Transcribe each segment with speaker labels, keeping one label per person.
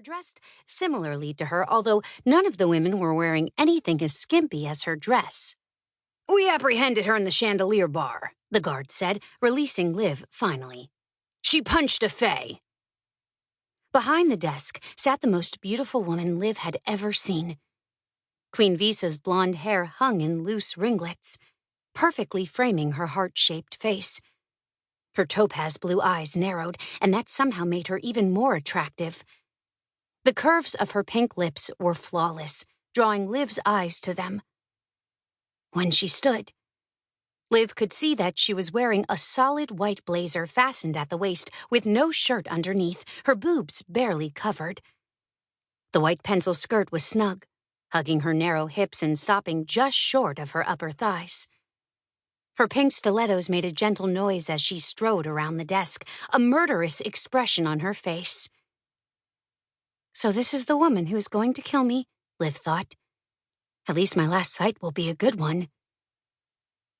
Speaker 1: were dressed similarly to her, although none of the women were wearing anything as skimpy as her dress. "We apprehended her in the chandelier bar," the guard said, releasing Liv finally. "She punched a fae." Behind the desk sat the most beautiful woman Liv had ever seen. Queen Visa's blonde hair hung in loose ringlets, perfectly framing her heart-shaped face. Her topaz blue eyes narrowed, and that somehow made her even more attractive. The curves of her pink lips were flawless, drawing Liv's eyes to them. When she stood, Liv could see that she was wearing a solid white blazer fastened at the waist with no shirt underneath, her boobs barely covered. The white pencil skirt was snug, hugging her narrow hips and stopping just short of her upper thighs. Her pink stilettos made a gentle noise as she strode around the desk, a murderous expression on her face. "So this is the woman who is going to kill me," Liv thought. "At least my last sight will be a good one."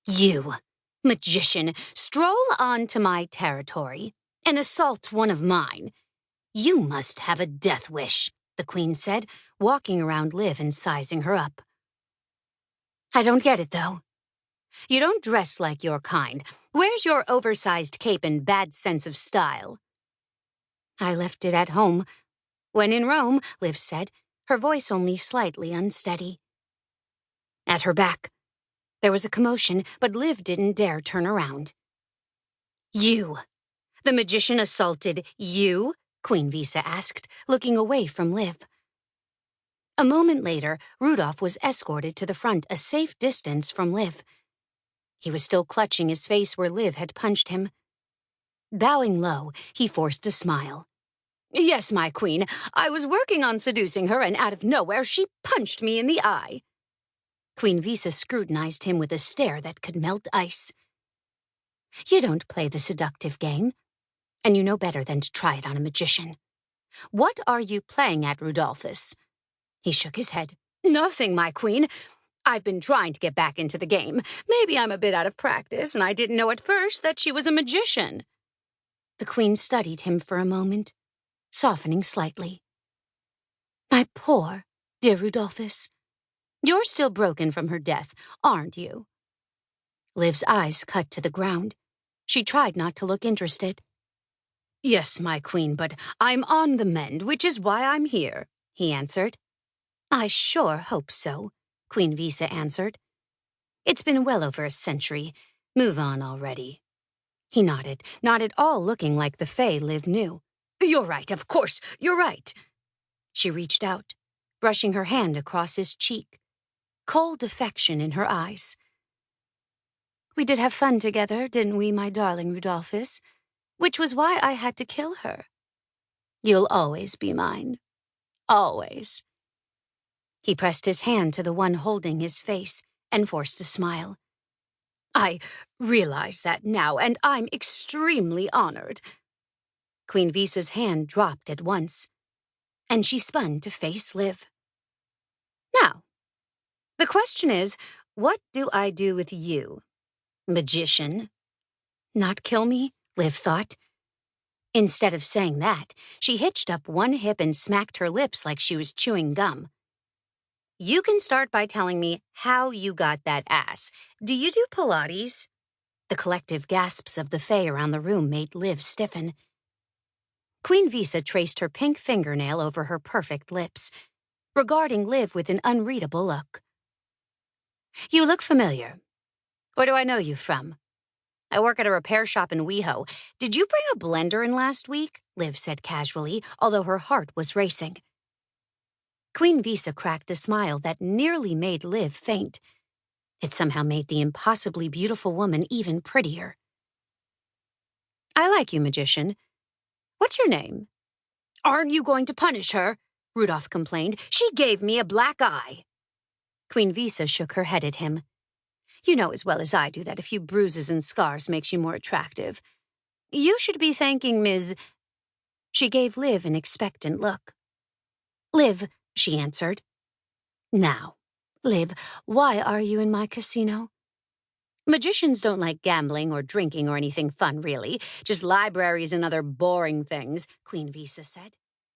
Speaker 1: "You, magician, stroll onto my territory and assault one of mine. You must have a death wish," the queen said, walking around Liv and sizing her up. "I don't get it, though. You don't dress like your kind. Where's your oversized cape and bad sense of style?" "I left it at home. When in Rome," Liv said, her voice only slightly unsteady. At her back, there was a commotion, but Liv didn't dare turn around. "You, the magician assaulted you?" Queen Visa asked, looking away from Liv. A moment later, Rudolph was escorted to the front, a safe distance from Liv. He was still clutching his face where Liv had punched him. Bowing low, he forced a smile. "Yes, my queen, I was working on seducing her, and out of nowhere she punched me in the eye." Queen Visa scrutinized him with a stare that could melt ice. "You don't play the seductive game, and you know better than to try it on a magician. What are you playing at, Rudolphus?" He shook his head. "Nothing, my queen. I've been trying to get back into the game. Maybe I'm a bit out of practice, and I didn't know at first that she was a magician." The queen studied him for a moment, softening slightly. "My poor, dear Rudolphus. You're still broken from her death, aren't you?" Liv's eyes cut to the ground. She tried not to look interested. "Yes, my queen, but I'm on the mend, which is why I'm here," he answered. "I sure hope so," Queen Visa answered. "It's been well over a century. Move on already." He nodded, not at all looking like the fae Liv knew. "You're right, of course, you're right." She reached out, brushing her hand across his cheek, cold affection in her eyes. "We did have fun together, didn't we, my darling Rudolphus? Which was why I had to kill her. You'll always be mine. Always." He pressed his hand to the one holding his face and forced a smile. "I realize that now, and I'm extremely honored." Queen Visa's hand dropped at once, and she spun to face Liv. "Now, the question is, what do I do with you, magician?" "Not kill me?" Liv thought. Instead of saying that, she hitched up one hip and smacked her lips like she was chewing gum. "You can start by telling me how you got that ass. Do you do Pilates?" The collective gasps of the fae around the room made Liv stiffen. Queen Visa traced her pink fingernail over her perfect lips, regarding Liv with an unreadable look. "You look familiar. Where do I know you from?" "I work at a repair shop in WeHo. Did you bring a blender in last week?" Liv said casually, although her heart was racing. Queen Visa cracked a smile that nearly made Liv faint. It somehow made the impossibly beautiful woman even prettier. "I like you, magician. What's your name?" "Aren't you going to punish her?" Rudolph complained. "She gave me a black eye." Queen Visa shook her head at him. "You know as well as I do that a few bruises and scars makes you more attractive. You should be thanking Ms. She gave Liv an expectant look. "Liv," she answered. "Now, Liv, why are you in my casino?" "Magicians don't like gambling or drinking or anything fun, really. Just libraries and other boring things," Queen Visa said.